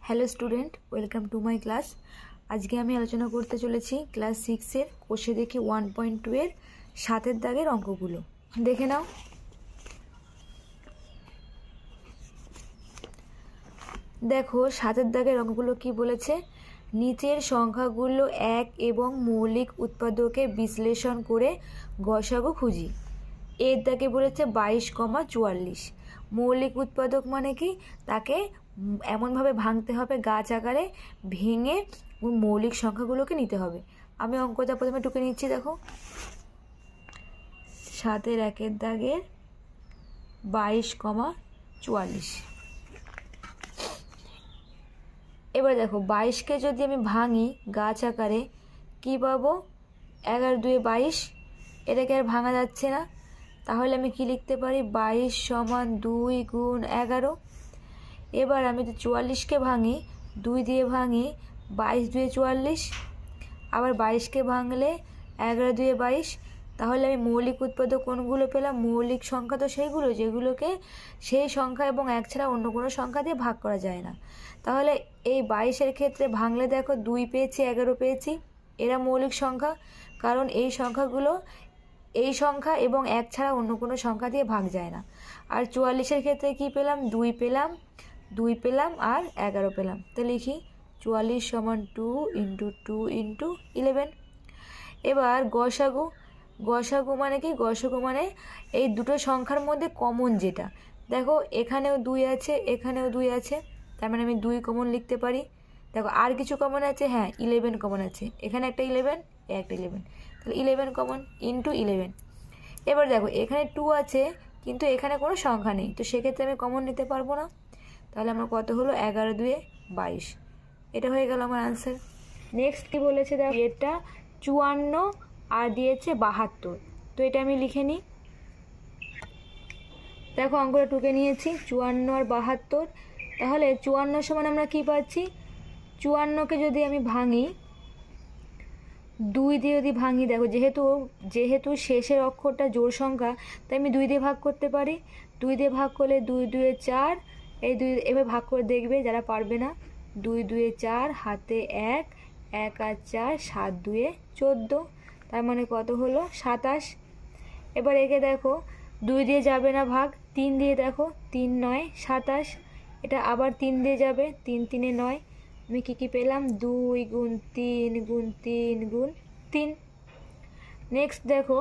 Hello student, welcome to my class. আজকে আমি আলোচনা করতে চলেছি ক্লাস 6-এর কোষে দেখি 1.2 এর 7-এর দাগের অঙ্কগুলো। দেখে নাও। দেখো 7-এর দাগের অঙ্কগুলো কি বলেছে। নিচের সংখ্যাগুলো এক এবং মৌলিক উৎপাদকে বিশ্লেষণ করে গসাগু খুঁজি। এর দাগে বলেছে 22,44। মৌলিক উৎপাদক মানে কি, তাকে এমনভাবে ভাঙতে হবে গাছ আকারে, ভেঙে মৌলিক সংখ্যাগুলোকে নিতে হবে। আমি অঙ্কটা প্রথমে টুকে নিচ্ছি। দেখো 7-এর 1-এর দাগের 22,44। এবার দেখো 22কে যদি আমি ভাঙি গাছ আকারে কি পাবো, 11 2 22। এটাকে আর ভাঙা যাচ্ছে না, তাহলে আমি কি লিখতে পারি, 22 = 2 × 11। এবার আমি যদি 44কে ভাঙি, 2 দিয়ে ভাঙি, 22 2 44। আবার 22কে ভাঙলে 11 2 22। তাহলে আমি মৌলিক উৎপাদক কোনগুলো পেলাম, মৌলিক সংখ্যা তো সেইগুলো যেগুলোকে সেই সংখ্যা এবং এক ছাড়া অন্য কোনো সংখ্যা দিয়ে ভাগ করা যায় না। তাহলে এই 22-এর ক্ষেত্রে ভাঙলে দেখো 2 পেয়েছি, 11 পেয়েছি, এরা মৌলিক সংখ্যা, কারণ এই সংখ্যাগুলো এই সংখ্যা এবং এক ছাড়া অন্য কোনো সংখ্যা দিয়ে ভাগ যায় না। আর 44-এর ক্ষেত্রে কি পেলাম, 2 পেলাম, 2 পেলাম আর 11 পেলাম। তো লিখি 44 = 2 × 2 × 11। এবার গসাগু। গসাগু মানে কি, গসাগু মানে এই দুটো সংখ্যার মধ্যে কমন যেটা। দেখো এখানেও 2 আছে, এখানেও 2 আছে, তার মানে আমি 2 কমন লিখতে পারি। দেখো আর কিছু কমন আছে, হ্যাঁ 11 কমন আছে, এখানে একটা 11, একটা 11, তাহলে 11 কমন × 11। এবার দেখো এখানে 2 আছে কিন্তু এখানে কোনো সংখ্যা নেই, তো সেক্ষেত্রে আমি কমন নিতে পারবো না। তাহলে আমার কত হলো, 11 2 22। এটা হয়ে গেল আমার আনসার। নেক্সট কি বলেছে, দেখো এটা 54 আর দিয়েছে 72। তো এটা আমি লিখে নিই। দেখো অঙ্কটা টুকে নিয়েছি, 54 আর 72। তাহলে 54 সমান আমরা কি পাচ্ছি, 54কে যদি আমি ভাঙি 2 দিয়ে যদি ভাঙি, দেখো যেহেতু শেষের অক্ষরটা জোড় সংখ্যা, তাই আমি 2 দিয়ে ভাগ করতে পারি। 2 দিয়ে ভাগ করলে 2 2 4, এই 2 এভাবে ভাগ করে দেখবে যারা পারবে না। 2 2 4, হাতে 1, 1 আর 4, 7 2 14, তার মানে কত হলো 27। এবার একে দেখো 2 দিয়ে যাবে না ভাগ, 3 দিয়ে দেখো, 3 9 27। এটা আবার 3 দিয়ে যাবে, 3 3 9। আমি কি পেলাম, 2 × 3 × 3 × 3। নেক্সট দেখো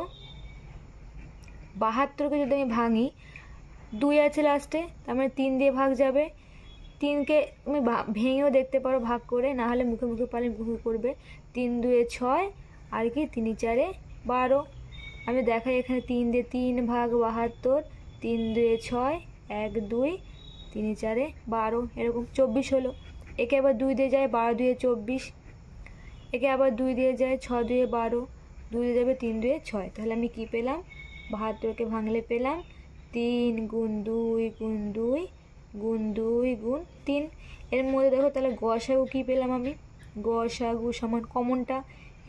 72কে যদি আমি ভাঙি, 2 আছে লাস্টে, তার মানে 3 দিয়ে ভাগ যাবে। 3কে তুমি ভেঙেও দেখতে পারো ভাগ করে, না হলে মুখে মুখে পারলে মুখে করবে। 3 2 6 আর কি 3 4 12। আমি দেখাই এখানে 3 দিয়ে 3 ভাগ 72, 3 2 6, 1 2, 3 4 12, এরকম 24 হলো। একে আবার 2 দিয়ে যায়, 12 2 24। একে আবার 2 দিয়ে যায়, 6 2 12, 2 দিয়ে যাবে 3 2 6। তাহলে আমি কি পেলাম, 72কে ভাঙলে পেলাম 3 × 2 × 2 × 2 × 3। এর মধ্যে দেখো তাহলে গসাগু কি পেলাম আমি, গসাগু সমান কমনটা,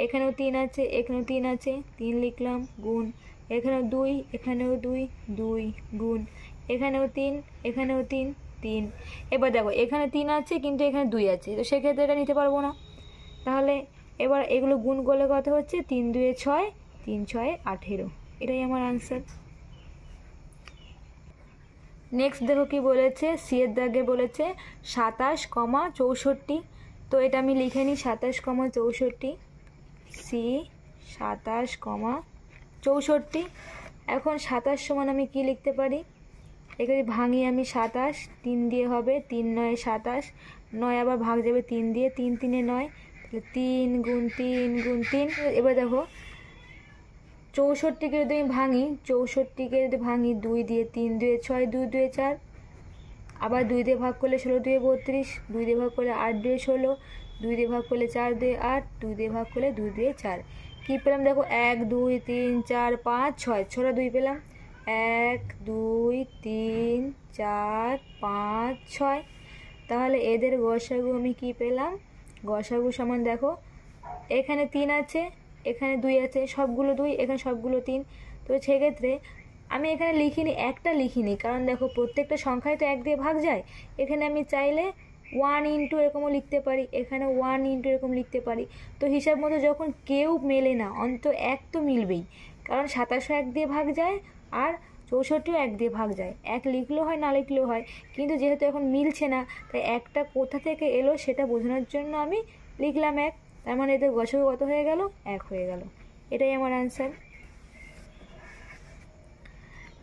এখানেও 3 আছে, এখানেও 3 আছে, 3 লিখলাম, গুণ এখানেও 2, এখানেও 2, 2 গুণ এখানেও 3, এখানেও 3 3। এবার দেখো এখানে 3 আছে কিন্তু এখানে 2 আছে, তো সেক্ষেত্রে এটা নিতে পারবো না। তাহলে এবার এগুলো গুণ করলে কত হচ্ছে, 3 2 6, 3 6 18। এটাই আমার আনসার। নেক্সট দেখো কি বলেছে, সি এর দাগে বলেছে 27, 64। তো এটা আমি লিখে নিই, 27, 64, সি 27, 64। এখন 27 সমান আমি কি লিখতে পারি, এখানে ভাঙি আমি 27, 3 দিয়ে হবে, 3 9 27, 9 আবার ভাগ যাবে 3 দিয়ে, 3 3 9, তাহলে 3 × 3 × 3। এবার দেখো 64কে যদি আমি ভাঙি, 64কে যদি ভাঙি 2 দিয়ে, 3 2 6, 2 2 4, আবার 2 দিয়ে ভাগ করলে 16 2 32, 2 দিয়ে ভাগ করলে 8 2 16, 2 দিয়ে ভাগ করলে 4 2 8, 2 দিয়ে ভাগ করলে 2 2 4। কী পেলাম দেখো, 1 2 3 4 5 6, 6টা 2 পেলাম, 1 2 3 4 5 6। তাহলে এদের গসাগু আমি কি পেলাম, গসাগু সমান দেখো এখানে 3 আছে, এখানে 2 আছে, সবগুলো 2, এখানে সবগুলো 3। তো সেক্ষেত্রে আমি এখানে লিখিনি, একটা লিখিনি, কারণ দেখো প্রত্যেকটা সংখ্যায় তো 1 দিয়ে ভাগ যায়। এখানে আমি চাইলে 1 ইন্টু এরকমও লিখতে পারি, এখানে 1 ইন্টু এরকম লিখতে পারি। তো হিসাব মতো যখন কেউ মেলে না, অন্তত এক তো মিলবেই, কারণ 27 1 দিয়ে ভাগ যায় আর 64 1 দিয়ে ভাগ যায়। এক লিখলেও হয়, না লিখলেও হয়, কিন্তু যেহেতু এখন মিলছে না, তাই একটা কোথা থেকে এলো সেটা বোঝানোর জন্য আমি লিখলাম 1। তার মানে এদের গসগু কত হয়ে গেল? 1 হয়ে গেল। এটাই আমার আনসার।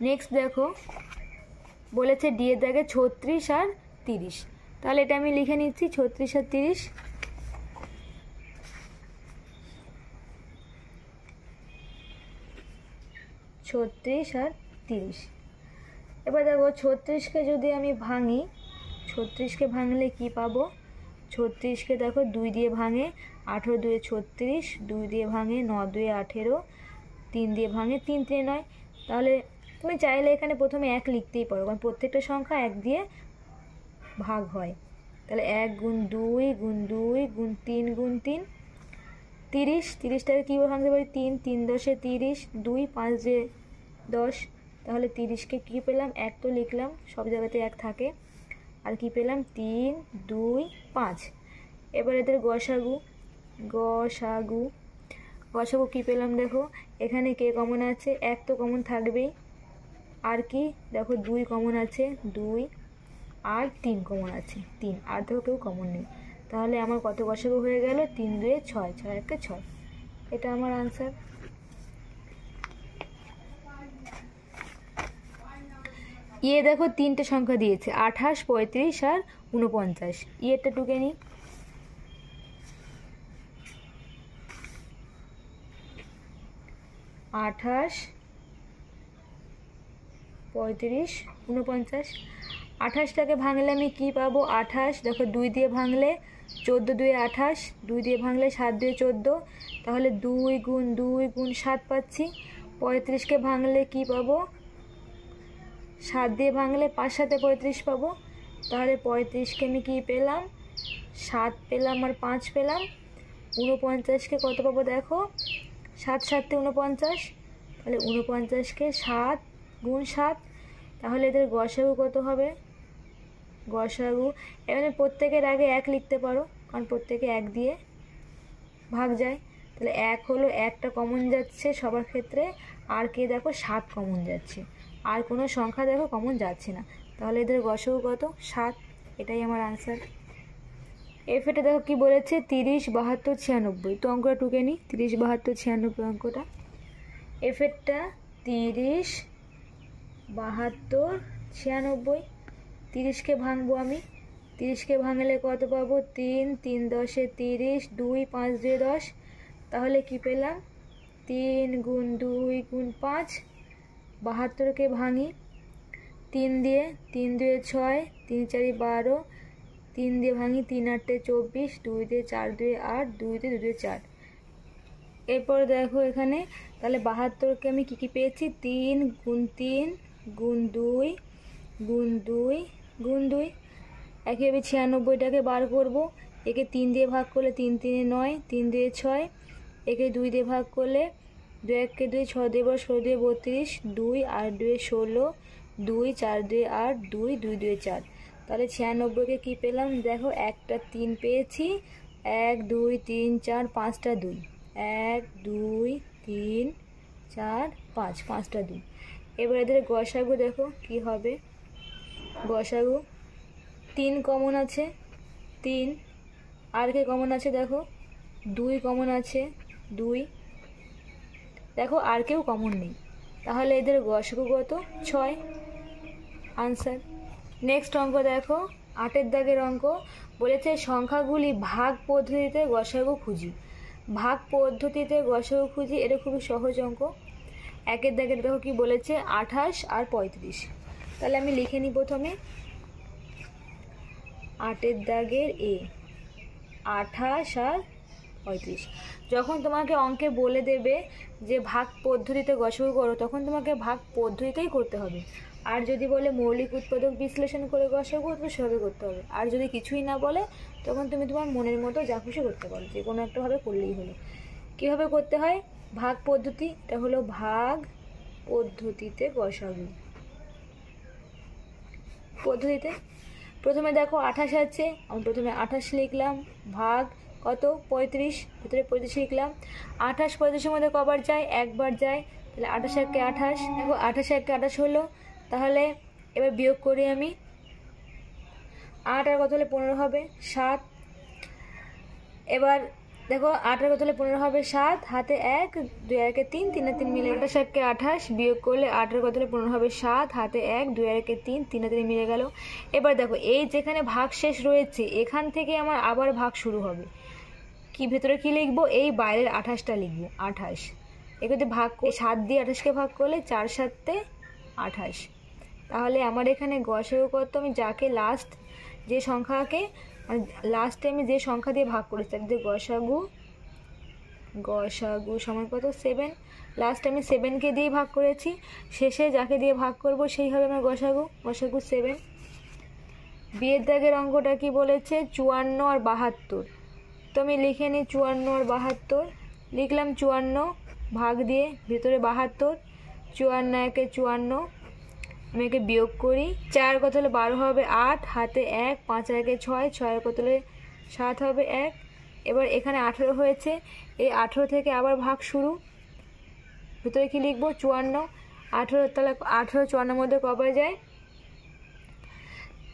নেক্সট দেখো, বলেছে ডি এর দাগে 36 আর 30। তাহলে এটা আমি লিখে নিচ্ছি, 36 আর 30। ছত্রিশ আর 30। এবার দেখো 36কে যদি আমি ভাঙি, 36কে ভাঙলে কি পাবো? 36কে দেখো 2 দিয়ে ভাঙে, 18 2 36, 2 দিয়ে ভাঙে 9 2 18, 3 দিয়ে ভাঙে 3 3 9। তাহলে তুমি চাইলে এখানে প্রথমে 1 লিখতেই পারো, কারণ প্রত্যেকটা সংখ্যা 1 দিয়ে ভাগ হয়। তাহলে 1 গুণ 2 গুণ 2 গুণ 3 গুণ 3, 30। 30টাকে কীভাবে ভাঙতে পারি? 3 3 10 30, 2 5 দিয়ে 10। তাহলে 30কে কী পেলাম? 1 তো লিখলাম, সব জায়গাতে 1 থাকে। আর কি পেলাম? 3 2 5। এবার এদের গসাগু, গসাগু গসাগু কী পেলাম? দেখো এখানে কে কমন আছে? 1 তো কমন থাকবেই। আর কি? দেখো 2 কমন আছে, 2 আর 3 কমন আছে, 3। আর দেখো কেউ কমন নেই। তাহলে আমার কত গসাগু হয়ে গেল? 3 2 6, 6 1 6। এটা আমার আনসার। ইয়ে দেখো 3টে সংখ্যা দিয়েছে, 28 35 আর 49। ইয়েরটা টুকে নিই। 28 35 49। 28টাকে ভাঙলে আমি কি পাবো? 28 দেখো 2 দিয়ে ভাঙলে 14 2 28, 2 দিয়ে ভাঙলে 7 2 14। তাহলে 2 গুণ 2 গুণ 7 পাচ্ছি। 35কে ভাঙলে কি পাবো? 7 দিয়ে ভাঙলে 5 7 35 পাবো। তাহলে 35কে আমি কি পেলাম? 7 পেলাম আর 5 পেলাম। 49কে কত পাবো? দেখো 7 7 49। তাহলে 49কে 7 গুণ 7। তাহলে এদের গসাগু কত হবে? গসাগু এখানে প্রত্যেকের আগে 1 লিখতে পারো, কারণ প্রত্যেকে 1 দিয়ে ভাগ যায়। তাহলে 1 হলো, 1টা কমন যাচ্ছে সবার ক্ষেত্রে। আর কে দেখো 7 কমন যাচ্ছে, আর কোনো সংখ্যা দেখো কমন যাচ্ছে না। তাহলে এদের গসাগু কত? 7। এটাই আমার আনসার। এফ এটা দেখো কি বলেছে? 30 72 96। তো অঙ্কটা টুকে নিই, 30 72 96 অঙ্কটা। এফ এরটা 30 72 96। 30কে ভাঙবো আমি, 30কে ভাঙলে কত পাবো? 3 3 10 30, 2 5 2 10। তাহলে কি পেলাম? 3 গুণ 2 গুণ 5। 72কে ভাঙি 3 দিয়ে, 3 2 6, 3 4 12, 3 দিয়ে ভাঙি 3 8 24, 2 দিয়ে 4 2 8, 2 দিয়ে 2 দিয়ে 4। এরপর দেখো এখানে তাহলে 72কে আমি কী কী পেয়েছি? 3 গুণ 3 গুণ 2 গুণ 2 গুণ 2। একইভাবে 96টাকে বার করব। একে 3 দিয়ে ভাগ করলে 3 3 9, 3 2 6। একে 2 দিয়ে ভাগ করলে 2 1 2, 6 দিয়ে 16 দিয়ে 32, 2 আর 2 16, 2 4 2 8, 2 2 2 4। তাহলে 96কে কী পেলাম? দেখো একটা 3 পেয়েছি, 1 2 3 4 5টা 2, 1 2 3 4 5, 5টা 2। এবার এদের গসাগু দেখো কি হবে? গসাগু 3 কমন আছে, 3। আর কে কমন আছে? দেখো 2 কমন আছে, 2। দেখো আর কেউ কমন নেই। তাহলে এদের গসাগু কত? 6। আনসার। নেক্সট অঙ্ক দেখো, 8এর দাগের অঙ্ক। বলেছে সংখ্যাগুলি ভাগ পদ্ধতিতে গসাগু খুঁজি। ভাগ পদ্ধতিতে গসাগু খুঁজি, এটা খুবই সহজ অঙ্ক। 1এর দাগের দেখো কি বলেছে? 28 আর 35। তাহলে আমি লিখে নিই প্রথমে 8এর দাগের এ, 28 আর 35। যখন তোমাকে অঙ্কে বলে দেবে যে ভাগ পদ্ধতিতে গসাগু করো, তখন তোমাকে ভাগ পদ্ধতিতেই করতে হবে। আর যদি বলে মৌলিক উৎপাদক বিশ্লেষণ করে গসাগু, তো সেভাবে করতে হবে। আর যদি কিছুই না বলে, তখন তুমি তোমার মনের মতো যা খুশি করতে পারো, যে কোনো একটাভাবে করলেই হলো। কীভাবে করতে হয়? ভাগ পদ্ধতি, এটা হলো ভাগ পদ্ধতিতে গসাগু। পদ্ধতিতে প্রথমে দেখো 28 আছে, আমি প্রথমে 28 লিখলাম, ভাগ কত 35, ভিতরে 35 লিখলাম। 28 35-এর মধ্যে কবার যায়, একবার যায়, তাহলে 28 একে 28, দেখো 28 একে 28 হলো। তাহলে এবার বিয়োগ করি আমি, 8 আর কত হলে 15 হবে 7। এবার দেখো 8 আর কত হলে 15 হবে 7, হাতে 1, 2 আর 3, 3 আর 3 মিলে 28 একে 28 বিয়োগ করলে 8 আর কত হলে 15 হবে 7, হাতে 1, 2 আর 3, 3 আর 3 মিলে গেল। এবার দেখো এই যেখানে ভাগ শেষ রয়েছে এখান থেকে আমার আবার ভাগ শুরু হবে। কি ভেতরে কি লিখবো, এই বাইরের 28টা লিখবো, 28 এগুলো ভাগ 7 দিয়ে 28কে ভাগ করলে 4 7 28। তাহলে আমার এখানে গসাগু কত, আমি যাকে লাস্ট যে সংখ্যাকে মানে লাস্টে আমি যে সংখ্যা দিয়ে ভাগ করেছি তার দিয়ে গসাগু সমান কত 7। লাস্টে আমি 7কে দিয়ে ভাগ করেছি, শেষে যাকে দিয়ে ভাগ করব সেই হবে আমার গসাগু 7। বিয়ের দাগের অঙ্কটা কি বলেছে, 54 আর 72। তো আমি লিখে নিই 54 আর 72, লিখলাম 54 ভাগ দিয়ে ভিতরে 72, 54 একে 54, আমি একে বিয়োগ করি, 4 কত হলে 12 হবে 8, হাতে 1, 5 আর একে 6, 6 কত হলে 7 হবে 1। এবার এখানে 18 হয়েছে, এই 18 থেকে আবার ভাগ শুরু, ভিতরে কি লিখবো 54, 18 তাহলে 18 54-এর মধ্যে কবার যায়,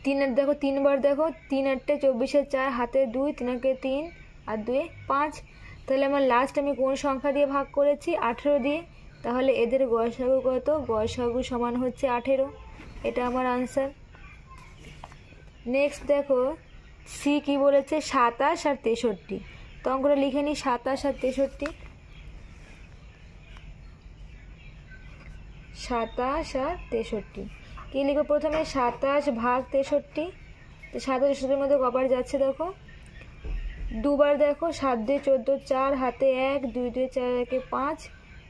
3 আর দেখো 3 বার, দেখো 3 8 24 4, হাতে 2, 3 একে 3 আর 2 5। তাহলে আমার লাস্ট আমি কোন সংখ্যা দিয়ে ভাগ করেছি, 18 দিয়ে। তাহলে এদের গসাগু কত, গসাগু সমান হচ্ছে 18, এটা আমার আনসার। নেক্সট দেখো সি কি বলেছে, 27 আর 63। তো অঙ্কটা লিখে নিই 27 আর 63, 27 আর 63 কি লিখবো, প্রথমে 27 ভাগ 63, তো 27 63-এর মধ্যে কবার যাচ্ছে দেখো দুবার, দেখো 7 2 14 4, হাতে 1, 2 2 4 একে 5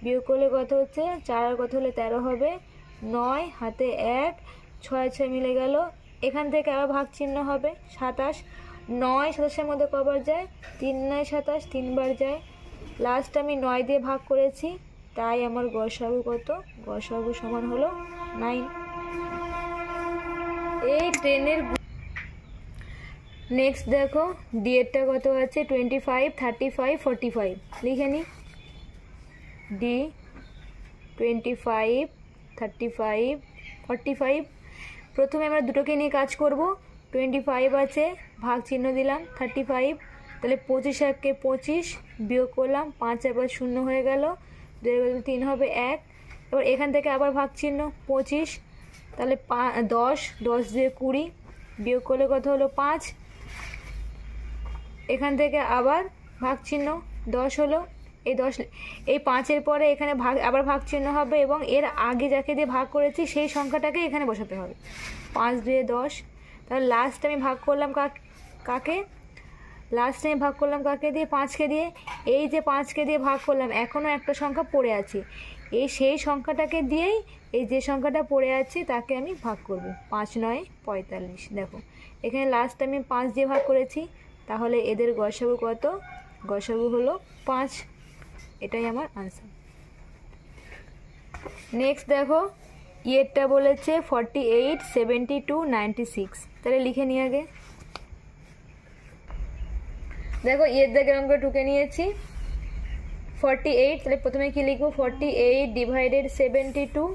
বিয়োগ করলে কত হচ্ছে 4 আর কত হলে 13 হবে 9, হাতে 1, 6 6 মিলে গেল। এখান থেকে আবার ভাগ চিহ্ন হবে 27, 9 27-এর মধ্যে কবার যায়, 3 9 27 3 বার যায়। লাস্ট আমি 9 দিয়ে ভাগ করেছি, তাই আমার গসাগু কত, গসাগু সমান হলো 9। এই ট্রেনের নেক্সট দেখো ডি-এরটা কত আছে, 25 35 45, লিখে নি ডি 25 35 45। প্রথমে আমরা দুটোকে নিয়ে কাজ করব, 25 আছে ভাগ চিহ্ন দিলাম 35, তাহলে 25 একে 25 বিয়োগ করলাম, 5 আবার 0 হয়ে গেল, 2 3 হবে 1। এবার এখান থেকে আবার ভাগ চিহ্ন 25, তাহলে 10 10 দিয়ে 20 বিয়োগ করলে কত হলো 5। এখান থেকে আবার ভাগ চিহ্ন 10 হলো, এই 10 এই 5-এর পরে এখানে ভাগ আবার ভাগ চিহ্ন হবে এবং এর আগে যাকে দিয়ে ভাগ করেছি সেই সংখ্যাটাকে এখানে বসাতে হবে, 5 2 10। তাহলে লাস্ট আমি ভাগ করলাম কাকে, লাস্টে আমি ভাগ করলাম কাকে দিয়ে, 5কে দিয়ে। এই যে 5কে দিয়ে ভাগ করলাম এখনও একটা সংখ্যা পড়ে আছে, এই সেই সংখ্যাটাকে দিয়েই এই যে সংখ্যাটা পড়ে আছে তাকে আমি ভাগ করব, 5 9 45। দেখো এখানে লাস্ট আমি 5 দিয়ে ভাগ করেছি, তাহলে এদের গসাগু কত, গসাগু হলো 5, এটাই আমার আনসার। নেক্সট দেখো ইয়েরটা বলেছে 48 72 96, তাহলে লিখে নিয়ে আগে। দেখো ইয়ের দাগের অঙ্ক টুকে নিয়েছি 48, তাহলে প্রথমে কি লিখবো 48 ডিভাইডেড 72,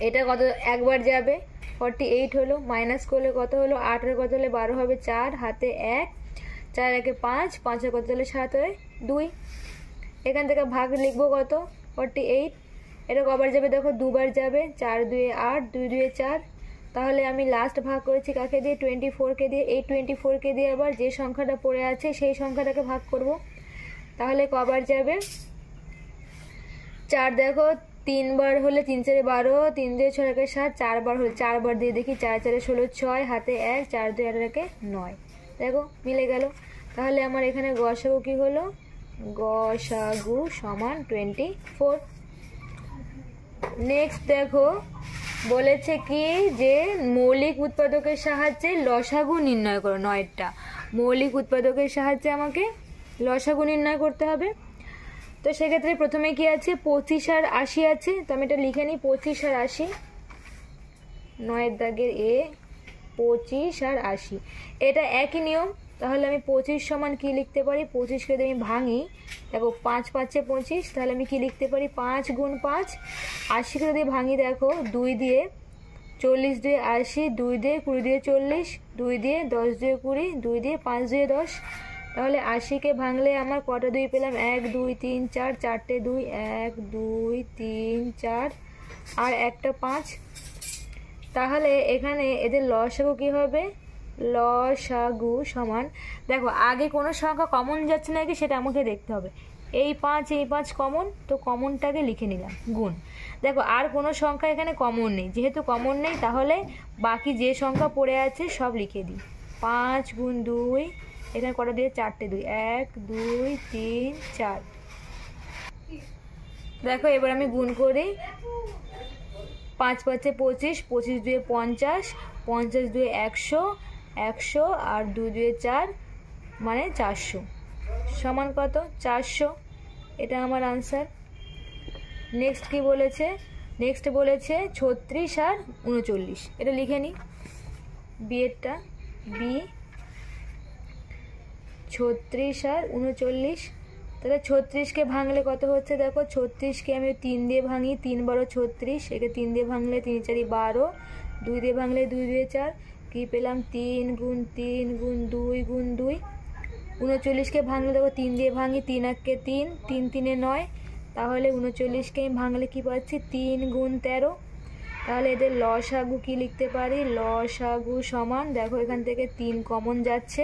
এটা কত একবার যাবে 48 হলো, মাইনাস করলে কত হলো 8 এর কত হলে 12 হবে 4, হাতে 1, 4 একে 5, 5 এর কত হলে 7 হয় 2। এখান থেকে ভাগ লিখবো কত 48, এটা কবার যাবে দেখো দুবার যাবে, 4 2 8 2 2 4। তাহলে আমি লাস্ট ভাগ করেছি কাকে দিয়ে, 24কে দিয়ে। এই 24কে দিয়ে আবার যে সংখ্যাটা পড়ে আছে সেই সংখ্যাটাকে ভাগ করব, তাহলে কবার যাবে 4, দেখো 3 বার হলে 3 4 12, 3 2 6 1 7, 4 বার হলে 4 বার দিয়ে দেখি 4 4 16 6, হাতে 1, 4 2 8 1 9, দেখো মিলে গেল। তাহলে আমার এখানে গসাগু কি হলো, গসাগু সমান 24। নেক্সট দেখো বলেছে কি যে মৌলিক উৎপাদকের সাহায্যে লসাগু নির্ণয় করো, 9টা মৌলিক উৎপাদকের সাহায্যে আমাকে লসাগু নির্ণয় করতে হবে। তো সেক্ষেত্রে প্রথমে কি আছে 25 আর 80 আছে, তো আমি এটা লিখে নিই 25 আর 80, 9 এর দাগের এ 25 আর 80, এটা একই নিয়ম। তাহলে আমি 25 সমান কী লিখতে পারি, 25কে যদি আমি ভাঙি, দেখো 5 5 25, তাহলে আমি কী লিখতে পারি 5 গুণ 5। 80কে যদি ভাঙি দেখো 2 দিয়ে, 40 দিয়ে 80, 2 দিয়ে 20 দিয়ে 40, 2 দিয়ে 10 দিয়ে 20, 2 দিয়ে 5 দিয়ে 10। তাহলে 80কে ভাঙলে আমার কটা 2 পেলাম, 1 2 3 4, চারটে 2, 1 2 3 4 আর একটা 5। তাহলে এখানে এদের লসাগু কী হবে, লসাগু সমান, দেখো আগে কোনো সংখ্যা কমন যাচ্ছে নাকি সেটা আমাকে দেখতে হবে। এই 5 কমন, তো কমনটাকে লিখে নিলাম গুণ। দেখো আর কোনো সংখ্যা এখানে কমন নেই, যেহেতু কমন নেই তাহলে বাকি যে সংখ্যা পড়ে আছে সব লিখে দিই। 5 গুণ 2, এখানে কটা দিয়ে, চারটে 2, 1 2 3 4। দেখো এবার আমি গুণ করি, 5 5 25, 25 2 50, 50 2 100, 100 আর 2 2 4 মানে 400 সমান কত, 400। এটা আমার আনসার। নেক্সট কি বলেছে, নেক্সট বলেছে 36 আর 39, এটা লিখে নিই বিয়েরটা, বি 36 আর 39। তাহলে 36কে ভাঙলে কত হচ্ছে, দেখো 36কে আমি 3 দিয়ে ভাঙি, 3 12 36, একে 3 দিয়ে ভাঙলে 3 4 12, 2 দিয়ে ভাঙলে 2 2 4, কী পেলাম 3 গুণ 3 গুণ 2 গুণ 2। 39কে ভাঙলে দেখো 3 দিয়ে ভাঙি, 3 1 3, 3 3 9, তাহলে 39কে আমি ভাঙলে কী পাচ্ছি 3 গুণ 13। তাহলে এদের লসাগু কী লিখতে পারি, লসাগু সমান, দেখো এখান থেকে 3 কমন যাচ্ছে,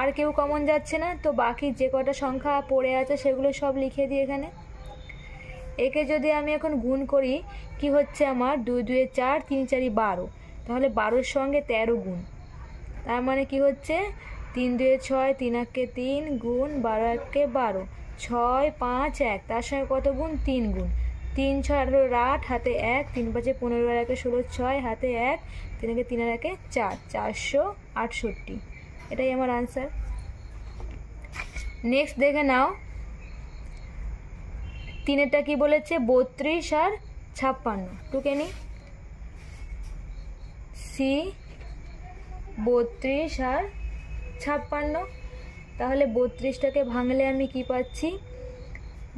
আর কেউ কমন যাচ্ছে না, তো বাকি যে কটা সংখ্যা পড়ে আছে সেগুলো সব লিখে দিই এখানে। একে যদি আমি এখন গুণ করি কি হচ্ছে আমার, 2 2 4, 3 4 12, তাহলে 12-র সঙ্গে 13 গুণ, তার মানে কি হচ্ছে 3 2 6, 3 1 3 গুণ 12 1 12, 6 5 1, তার সঙ্গে কত গুণ, 3 গুণ, 3 6 18 8, হাতে 1, 3 5 15 আর 1 16, 6 হাতে 1, 3 1 3 আর 1 4, 468। এটাই আমার আনসার। নেক্সট দেখে নাও, তিনেরটা কি বলেছে, 32 আর 56, টুকে নি, সি 32 আর 56। তাহলে 32টাকে ভাঙলে আমি কি পাচ্ছি,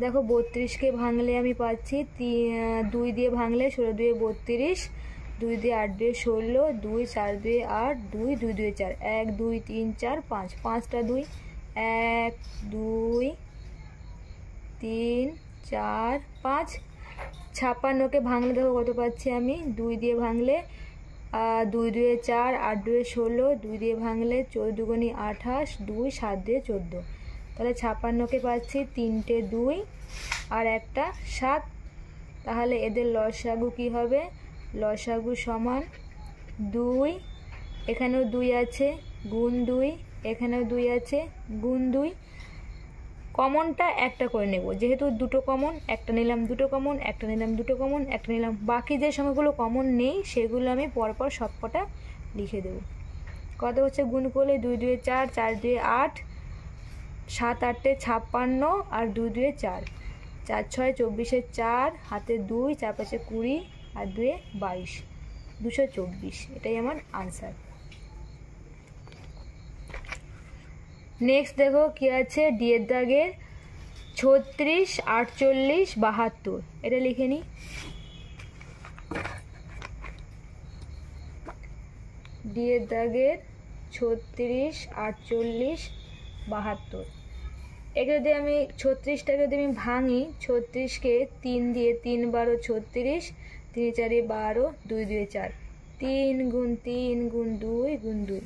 দেখো 32কে ভাঙলে আমি পাচ্ছি 2 দিয়ে ভাঙলে 16 2 32, 2 দিয়ে 8 2 16, 2 4 2 8, 2 2 2 4, 1 2 3 4 5, 5টা 2, 1 2 3 4 5। 56কে ভাঙলে দেখো কত পাচ্ছি আমি, 2 দিয়ে ভাঙলে 2 2 4, 8 2 16, 2 দিয়ে ভাঙলে 14 2 28, 2 7 দিয়ে 14। তাহলে 56কে পাচ্ছি 3টে 2 আর একটা 7। তাহলে এদের লসাগু কি হবে, লসাগু সমান 2, এখানেও 2 আছে গুণ 2, এখানেও 2 আছে গুণ 2। কমনটা একটা করে নেব, যেহেতু দুটো কমন, একটা নিলাম, দুটো কমন, একটা নিলাম, দুটো কমন, একটা নিলাম, বাকি যে সংখ্যাগুলো কমন নেই সেগুলো আমি পরপর সবকটা লিখে দেব। কত হচ্ছে গুণ করলে, 2 2 4, 4 2 8, 7 8 56 আর 2 2 4, 4 6 24, 4 হাতে 2, 4 5 20 আর 2 22, 224। এটাই আমার আনসার। নেক্সট দেখো কি আছে, ডি এর দাগের 36 48 72, এটা লিখে নিই। ডি এর দাগের 36 48 72, একে যদি আমি 36টাকে যদি আমি ভাঙি, 36কে 3 দিয়ে, 3 12 36, 3 4 12, 2 2 4, 3 গুণ 3 গুণ 2 গুণ 2।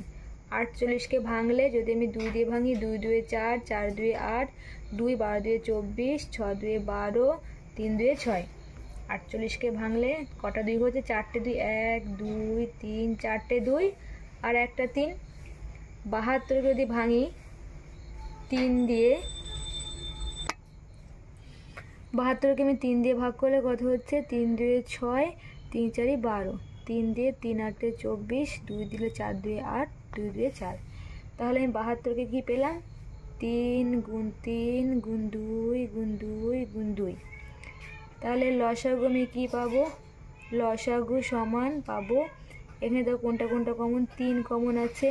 48কে ভাঙলে যদি আমি 2 দিয়ে ভাঙি, 2 2 4, 4 2 8, 2 12 2 24, 6 2 12, 3 2 6। 48কে ভাঙলে কটা 2 হচ্ছে, 4টে 2, 1 2 3 4টে 2 আর একটা 3। 72 যদি ভাঙি 3 দিয়ে, 72কে আমি 3 দিয়ে ভাগ করলে কত হচ্ছে, 3 2 6, 3 4 12, 3 দিয়ে 3 8 24, 2 দিলে 4 2 8, 2 2 4। তাহলে আমি 72কে কি পেলাম, 3 গুণ 3 গুণ 2 গুণ 2 গুণ 2। তাহলে লসাগু আমি কী পাবো, লসাগু সমান পাবো এখানে দেখো কোনটা কোনটা কমন, 3 কমন আছে,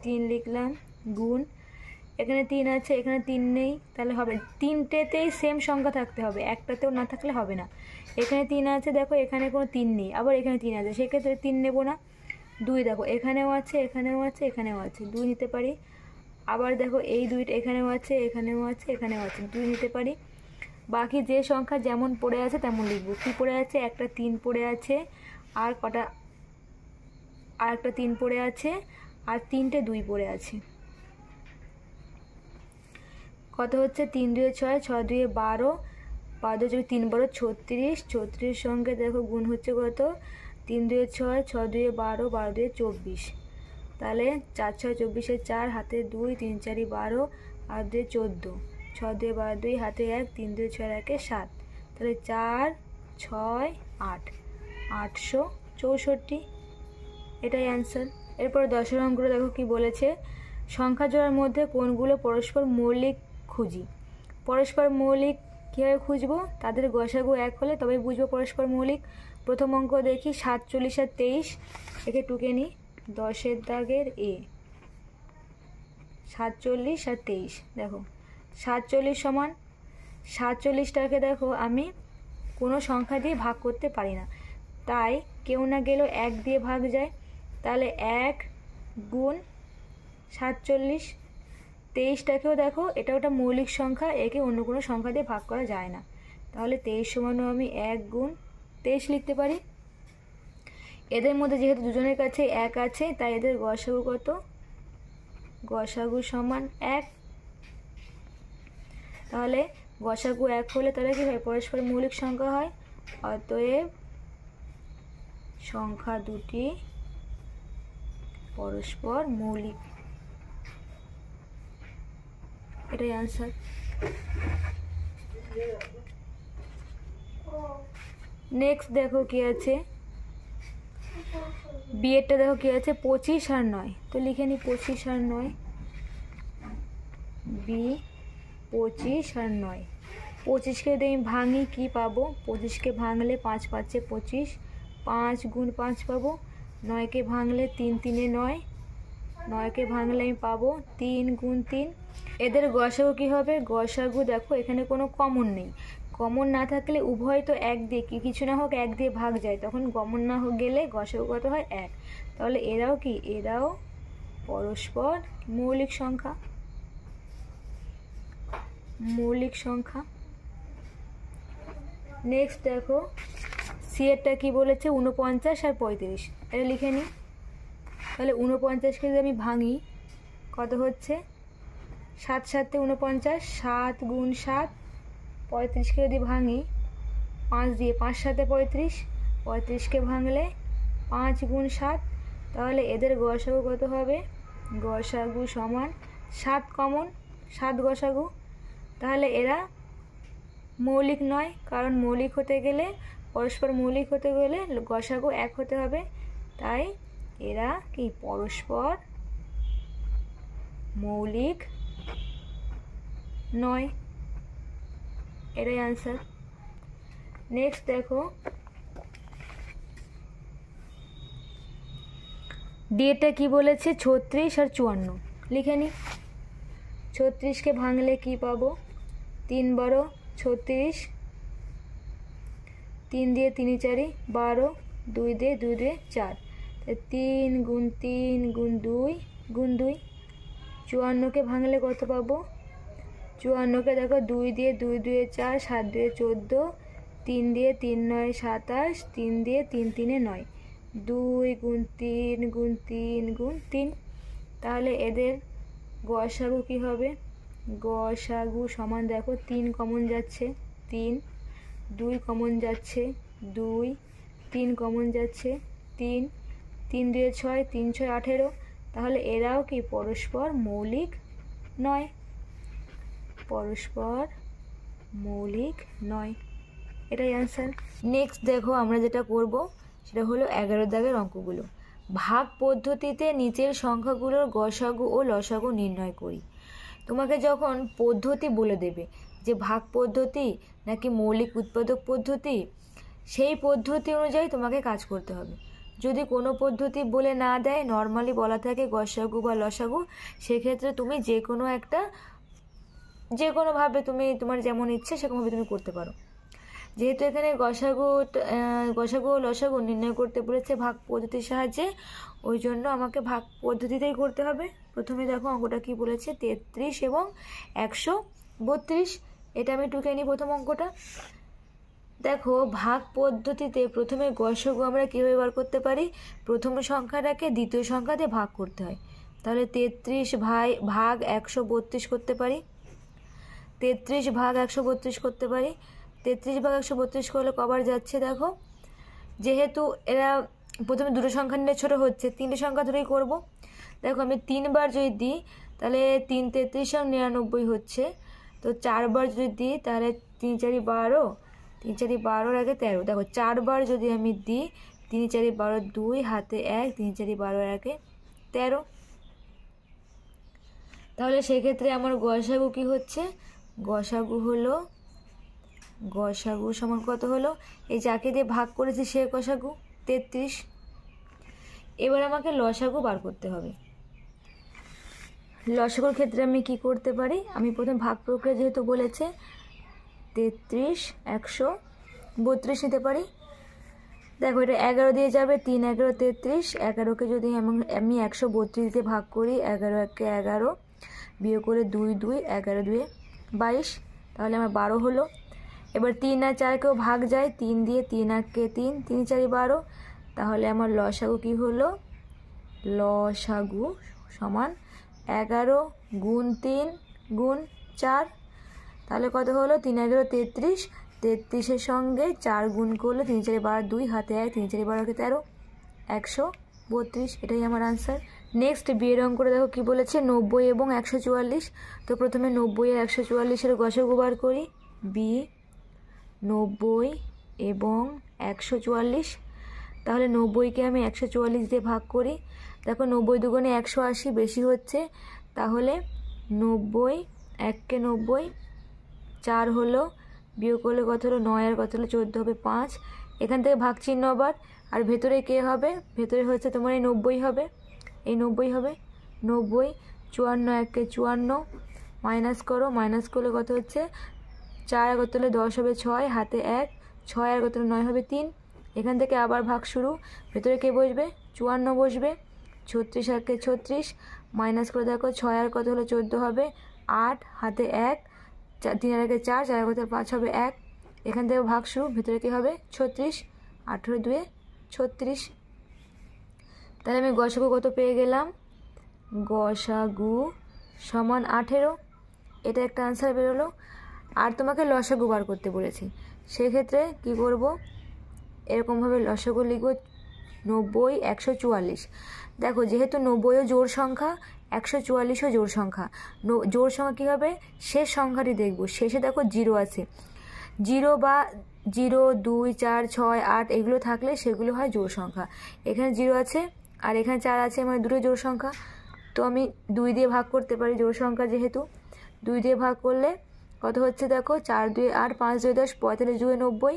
3 লিখলাম, গুণ এখানে 3 আছে, এখানে 3 নেই, তাহলে হবে তিনটেতেই সেম সংখ্যা থাকতে হবে, একটাতেও না থাকলে হবে না। এখানে 3 আছে, দেখো এখানে কোনো 3 নেই, আবার এখানে 3 আছে, সেক্ষেত্রে 3 নেব না। 2 দেখো এখানেও আছে, এখানেও আছে, এখানেও আছে, 2 নিতে পারি। আবার দেখো এই 2টা এখানেও আছে, এখানেও আছে, এখানেও আছে, 2 নিতে পারি। বাকি যে সংখ্যা যেমন পড়ে আছে তেমন লিখবো। কি পড়ে আছে? একটা 3 পড়ে আছে, আর কটা, আর একটা 3 পড়ে আছে, আর 3টে 2 পড়ে আছে। কত হচ্ছে? 3 2 6, 6 2 12, 12 2 3 12 36, 36 সঙ্গে দেখো গুণ হচ্ছে কত? 3 2 6, 6 2 12, 12 2 24। তাহলে 4 6 24, 4 হাতে 2, 3 4 12, আর 2 14, 6 2 12, 2 হাতে 1, 3 2 6 1 7। তাহলে 4 6 8, 864, এটাই অ্যান্সার। এরপর 10 অঙ্কটা দেখো কি বলেছে, সংখ্যা জোড়ার মধ্যে কোনগুলো পরস্পর মৌলিক খুঁজি। পরস্পর মৌলিক কীভাবে খুঁজবো? তাদের গসাগু 1 হলে তবেই বুঝবো পরস্পর মৌলিক। প্রথম অঙ্ক দেখি, 47 আর 23, একে টুকে নিই, 10-এর দাগের এ, 47 আর 23। দেখো 47 সমান, 47টাকে দেখো আমি কোনো সংখ্যা দিয়ে ভাগ করতে পারি না, তাই কেউ না গেলেও 1 দিয়ে ভাগ যায়। তাহলে 1 গুণ 47। 23টাকেও দেখো এটা ওটা মৌলিক সংখ্যা, একে অন্য কোনো সংখ্যা দিয়ে ভাগ করা যায় না, তাহলে 23 সমানও আমি 1 গুণ 23 লিখতে পারি। এদের মধ্যে যেহেতু দুজনের কাছে 1 আছে, তাই এদের গসাগু কত? গসাগু সমান 1। তাহলে গসাগু 1 হলে তাহলে কি হয়? পরস্পর মৌলিক সংখ্যা হয়। অতএব সংখ্যা দুটি পরস্পর মৌলিক, এটাই আনসার। নেক্সট দেখো কি আছে, বিয়েরটা দেখো কি আছে, 25 আর 9। তো লিখে নি 25 আর 9, বি 25 আর 9। 25কে যদি আমি ভাঙি কি পাবো? 25কে ভাঙলে 5 5 25, 5 গুণ 5 পাবো। 9কে ভাঙলে 3 3 9, 9কে ভাঙলে আমি পাবো 3 গুণ 3। এদের গসাগু কী হবে? গসাগু দেখো এখানে কোনো কমন নেই, কমন না থাকলে উভয় তো 1 দিয়ে কিছু না হোক 1 দিয়ে ভাগ যায়, তখন কমন না গেলে গসাগু কত হয়? 1। তাহলে এরাও কি? এরাও পরস্পর মৌলিক সংখ্যা, মৌলিক সংখ্যা। নেক্সট দেখো সিএরটা কি বলেছে, 49 আর 35, এটা লিখে নিই। তাহলে 49কে যদি আমি ভাঙি কত হচ্ছে? 7 7 49, 7 গুণ 7। 35কে যদি ভাঙি 5 দিয়ে, 5 7 35, 35কে ভাঙলে 5 গুণ 7। তাহলে এদের গসাগু কত হবে? গসাগু সমান 7 কমন, 7 গসাগু। তাহলে এরা মৌলিক নয়, কারণ মৌলিক হতে গেলে, পরস্পর মৌলিক হতে গেলে গসাগু 1 হতে হবে, তাই এরা কি? পরস্পর মৌলিক নয়, এটাই আনসার। নেক্সট দেখো ডিএটা কি বলেছে, 36 আর 54, লিখে নি। 36কে ভাঙলে কি পাবো? 3 12 36, 3 দিয়ে 3 4 12, 2 দিয়ে 2 2 4, 3 গুণ 3 গুণ 2 গুণ 2। 54কে ভাঙলে কত পাবো? 54কে দেখো 2 দিয়ে 2 2 4, 7 2 14, 3 দিয়ে 3 9 27, 3 দিয়ে 3 3 9, 2 গুণ 3 গুণ 3 গুণ 3। তাহলে এদের গসাগু কি হবে? গসাগু সমান দেখো 3 কমন যাচ্ছে 3, 2 কমন যাচ্ছে 2, 3 কমন যাচ্ছে 3, 3 2 6, 3 6 18। তাহলে এরাও কি? পরস্পর মৌলিক নয়, পরস্পর মৌলিক নয়, এটাই অ্যান্সার। নেক্সট দেখো আমরা যেটা করব সেটা হলো 11 দাগের অঙ্কগুলো। ভাগ পদ্ধতিতে নিচের সংখ্যাগুলোর গসাগু ও লসাগু নির্ণয় করি। তোমাকে যখন পদ্ধতি বলে দেবে যে ভাগ পদ্ধতি নাকি মৌলিক উৎপাদক পদ্ধতি, সেই পদ্ধতি অনুযায়ী তোমাকে কাজ করতে হবে। যদি কোনো পদ্ধতি বলে না দেয়, নর্মালি বলা থাকে গসাগু বা লসাগু, সেক্ষেত্রে তুমি যে কোনোভাবে তুমি তোমার যেমন ইচ্ছে সেরকমভাবে তুমি করতে পারো। যেহেতু এখানে গসাগু ও লসাগু নির্ণয় করতে বলেছে ভাগ পদ্ধতির সাহায্যে, ওই জন্য আমাকে ভাগ পদ্ধতিতেই করতে হবে। প্রথমে দেখো অঙ্কটা কি বলেছে, 33 এবং 132। এটা আমি টুকে নিই প্রথম অঙ্কটা। দেখো ভাগ পদ্ধতিতে প্রথমে গসাগু আমরা কীভাবে বার করতে পারি, প্রথম সংখ্যাটাকে দ্বিতীয় সংখ্যা দিয়ে ভাগ করতে হয়। তাহলে 33 ভাগ 132 করতে পারি, 33 ভাগ 132 করতে পারি। 33 ভাগ 132 করলে কবার যাচ্ছে দেখো, যেহেতু এরা প্রথমে দুটো সংখ্যা নিলে ছোটো হচ্ছে, তিনটে সংখ্যা ধরেই করব। দেখো আমি 3 বার যদি দিই তাহলে 3 33 99 হচ্ছে। তো 4 বার যদি দিই তাহলে 3 4 12, 3 4 12 আগে 13। দেখো 4 বার যদি আমি দিই 3 4 12 2 হাতে 1, 3 4 12 আগে 13। তাহলে সেক্ষেত্রে আমার গসাগু কি হচ্ছে, গসাগু সমান কত হলো, এই যাকে দিয়ে ভাগ করেছি সে গসাগু 33। এবার আমাকে লসাগু বার করতে হবে। লসাগুর ক্ষেত্রে আমি কি করতে পারি, আমি প্রথম ভাগ প্রক্রিয়া যেহেতু বলেছে 33 132 নিতে পারি। দেখো এটা 11 দিয়ে যাবে, 3 11 33, 11কে যদি আমি 132 দিয়ে ভাগ করি, 11 1 11, বিয়োগ করে 2 2, 11 2 22, তাহলে আমার 12 হলো। এবার 3 আর 4কেও ভাগ যায়, 3 দিয়ে, 3 1 3, 3 4 12, তাহলে আমার লসাগু কি হলো, লসাগু সমান 11 গুণ 3 গুণ 4, তাহলে কত হলো 3 11 33, 33-এর সঙ্গে 4 গুণ করলে 3 4 12 2 হাতে 1, 3 4 12 13, 132। এটাই আমার আনসার। নেক্সট বিয়ের অঙ্কটা দেখো কি বলেছে, 90 এবং 144। তো প্রথমে 90 আর 144-এর গসাগু বার করি, 90 এবং 144। তাহলে 90কে আমি 144 দিয়ে ভাগ করি। দেখো 90 দুগুণে 180, বেশি হচ্ছে, তাহলে 90 1কে 90, 4 হলো, বিয়োগ করলে কত হলো 9 আর কত হলো 14 হবে 5। এখান থেকে ভাগ চিহ্ন আবার, আর ভেতরে কে হবে, ভেতরে হচ্ছে তোমার এই 90 হবে, এই 90 হবে, 90 54 1কে 54, মাইনাস করো, মাইনাস করলে কত হচ্ছে 4 আর কত হলে 10 হবে 6, হাতে 1, 6 আর কত হলে 9 হবে 3। এখান থেকে আবার ভাগ শুরু, ভেতরে কে বসবে 54 বসবে, 36 1কে 36, মাইনাস করে দেখো 6 আর কত হলো 14 হবে 8, হাতে 1, 3 আর 1 4, 4 আর কত 5 হবে 1। এখান থেকে ভাগ শুরু, ভেতরে কি হবে 36, 18 2 36। তাহলে আমি গসাগু কত পেয়ে গেলাম, গসাগু সমান 18। এটা একটা আনসার বেরোলো। আর তোমাকে লসাগু বার করতে বলেছি, সেক্ষেত্রে কি করব, এরকমভাবে লসাগু লিখব 90 144। দেখো যেহেতু 90ও জোড় সংখ্যা, 144ও জোড় সংখ্যা, জোড় সংখ্যা কী হবে, শেষ সংখ্যাটি দেখব, শেষে দেখো 0 আছে, 0 বা 0 2 4 6 8 এগুলো থাকলে সেগুলো হয় জোড় সংখ্যা। এখানে 0 আছে আর এখানে 4 আছে, মানে দুটো জোড় সংখ্যা। তো আমি 2 দিয়ে ভাগ করতে পারি, জোড় সংখ্যা যেহেতু 2 দিয়ে ভাগ করলে কত হচ্ছে দেখো, 4 2 8, 5 2 10, 45 2 90,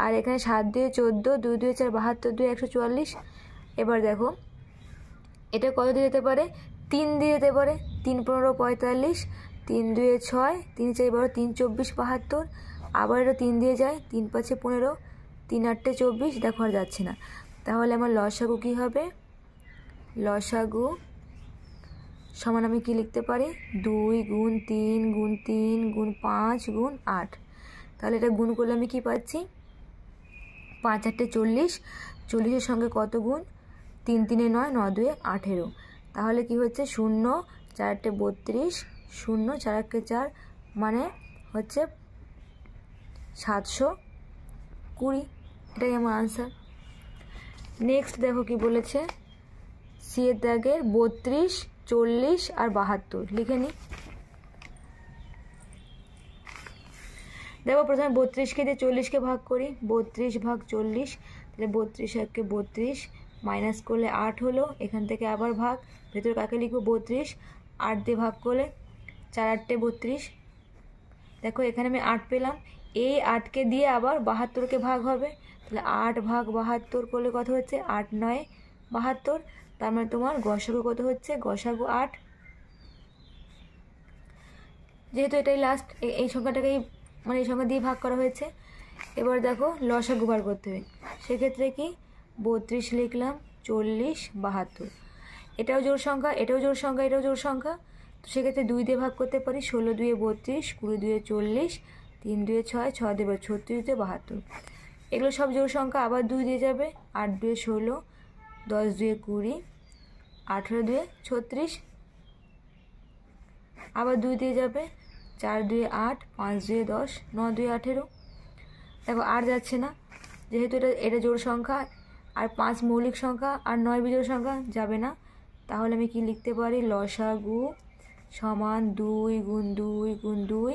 আর এখানে 7 2 14, 2 2 4 72, 2 144। এবার দেখো এটা কত দিয়ে যেতে পারে, 3 দিয়ে যেতে পারে, 3 15 45, 3 2 6, 3 4 12, 3 24 72, আবার এটা 3 দিয়ে যায়, 3 5 15, 3 8 24, দেখো আর যাচ্ছে না। তাহলে আমার লসাগু কী হবে, লসাগু সমান আমি কি লিখতে পারি, 2 গুণ 3 গুণ 3 গুণ 5 গুণ 8। তাহলে এটা গুণ করলে আমি কি পাচ্ছি, 5 8 40, 40-এর সঙ্গে কত গুণ, 3 3 9, 9 2 18। তাহলে কি হচ্ছে 0 4 8 32, 0 4 1 4, মানে হচ্ছে 720। এটাই আমার আনসার। নেক্সট দেখো কি বলেছে, সি এর দাগের 32 40 আর 72 লিখে নিই। দেখো প্রথমে 32কে দিয়ে 40কে ভাগ করি, 32 ভাগ 40, তাহলে 32 1কে 32, মাইনাস করলে 8 হলো, এখান থেকে আবার ভাগ, ভেতরে কাকে লিখবো 32, 8 দিয়ে ভাগ করলে 4 8 32। দেখো এখানে আমি 8 পেলাম, এই 8কে দিয়ে আবার 72কে ভাগ হবে, তাহলে 8 ভাগ 72 করলে কত হচ্ছে 8 9 72, তার মানে তোমার গসাগু কত হচ্ছে গসাগু 8। যেহেতু এটাই লাস্ট, এই সংখ্যাটাকেই মানে এই সংখ্যা দিয়ে ভাগ করা হয়েছে। এবার দেখো লসাগু বার করতে হবে, সেক্ষেত্রে কি 32 লিখলাম, 40 72, এটাও জোড় সংখ্যা, এটাও জোড় সংখ্যা, এটাও জোড় সংখ্যা, তো সেক্ষেত্রে 2 দিয়ে ভাগ করতে পারি, 16 2 32, 20 2 40, 3 2 6, 6 2 36 2 72, এগুলো সব জোড় সংখ্যা। আবার 2 দিয়ে যাবে, 8 2 16, 10 2 20, 18 2 36, আবার 2 দিয়ে যাবে, 4 2 8, 5 2 10, 9 2 18। দেখো আর যাচ্ছে না, যেহেতু এটা জোড় সংখ্যা, আর 5 মৌলিক সংখ্যা আর 9 বিজোড় সংখ্যা যাবে না, তাহলে আমি কি লিখতে পারি লসাগু সমান 2 গুণ 2 গুণ 2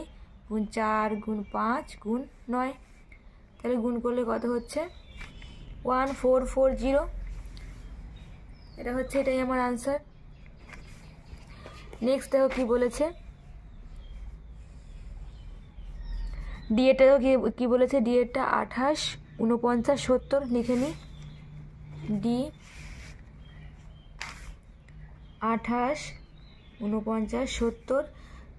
গুণ 4 গুণ 5 গুণ 9, তাহলে গুণ করলে কত হচ্ছে 1440। এটা হচ্ছে, এটাই আমার আনসার। নেক্সট দেখো কি বলেছে, ডিএটাও কি বলেছে, ডিএটা 28 49 70 লিখে নিই, ডি 28 49 70,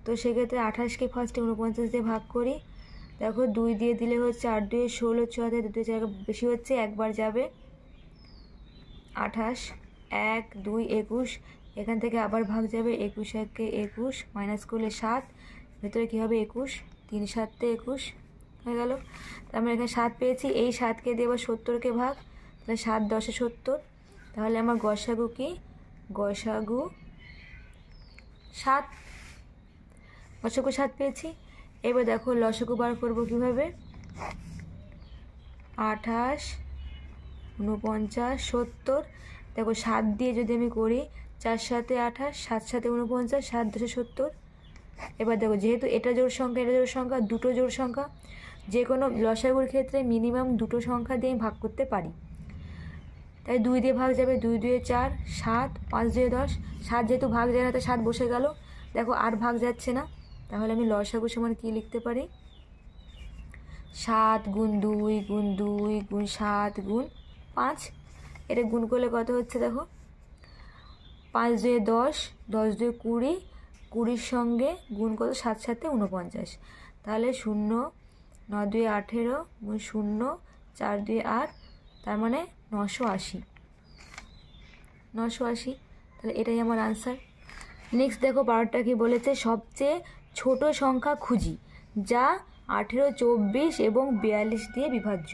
তো সেক্ষেত্রে 28কে ফার্স্টে 49 দিয়ে ভাগ করি। দেখো 2 দিয়ে দিলে হচ্ছে 8 2 16, 6 দিয়ে 2 জায়গা বেশি হচ্ছে, একবার যাবে 28, 1 2 21, এখান থেকে আবার ভাগ যাবে, 21 1 21, মাইনাস করলে 7, ভেতরে কী হবে 21, 3 7 21 হয়ে গেল। আমরা এখানে 7 পেয়েছি, এই 7কে দিয়ে আবার 70কে ভাগ, তাহলে 7 10 70, তাহলে আমার গসাগু কি গসাগু 7, গসাগু 7 পেয়েছি। এবার দেখো লসাগু বার করবো কীভাবে, 28 49 70, দেখো 7 দিয়ে যদি আমি করি, 4 7 28, 7 7 49, 7 10 70। এবার দেখো যেহেতু এটা জোড় সংখ্যা, এটা জোড় সংখ্যা, দুটো জোড় সংখ্যা, যে কোনো লসাগুর ক্ষেত্রে মিনিমাম দুটো সংখ্যা দিয়ে ভাগ করতে পারি, তাই 2 দিয়ে ভাগ যাবে, 2 2 4, 7 5 2 10, 7 যেহেতু ভাগ যায় না তাই 7 বসে গেল। দেখো আর ভাগ যাচ্ছে না, তাহলে আমি লসাগু সমান কী লিখতে পারি 7 গুণ 2 গুণ 2 গুণ 7 গুণ 5, এটা গুণ করলে কত হচ্ছে দেখো 5 2 10, 10 2 20, 20 সঙ্গে গুণ কত 7 7 49, তাহলে 0 9 2 18 গুণ 0 4 2 8, তার মানে 980, 980, তাহলে এটাই আমার আনসার। নেক্সট দেখো 12টা কি বলেছে, সবচেয়ে ছোট সংখ্যা খুঁজি যা 18 24 এবং 42 দিয়ে বিভাজ্য।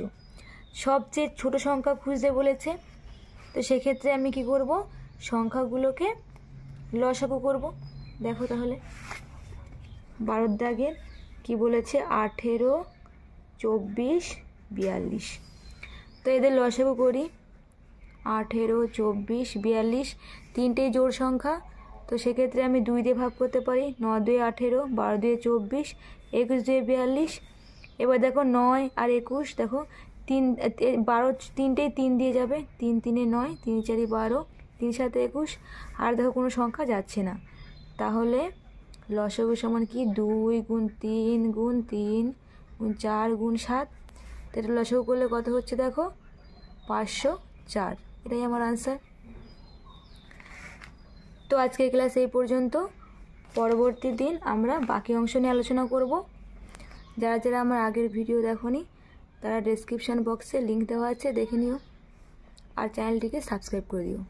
সবচেয়ে ছোট সংখ্যা খুঁজতে বলেছে, তো সেক্ষেত্রে আমি কি করব, সংখ্যাগুলোকে লসাগু করব। দেখো তাহলে 12 দাগের কি বলেছে 18 24 42, তো এদের লসাগু করি, 18 24 42 তিনটেই জোড় সংখ্যা, তো সেক্ষেত্রে আমি 2 দিয়ে ভাগ করতে পারি, 9 2 18, 12 2 24, 21 2 42। এবার দেখো 9 আর 21, দেখো 3 12 তিনটেই 3 দিয়ে যাবে, 3 3 9, 3 4 12, 3 7 21, আর দেখো কোনো সংখ্যা যাচ্ছে না, তাহলে লসাগু সমান কি 2 গুণ 3 গুণ 3 গুণ 4 গুণ 7, তো এটা লসাগু করলে কত হচ্ছে দেখো 504, এটাই আমার আনসার। তো আজকের ক্লাস এই পর্যন্ত, পরবর্তী দিন আমরা বাকি অংশ নিয়ে আলোচনা করব। যারা যারা আমার আগের ভিডিও দেখোনি তারা ডেসক্রিপশান বক্সে লিঙ্ক দেওয়া আছে, দেখে নিও, আর চ্যানেলটিকে সাবস্ক্রাইব করে দিও।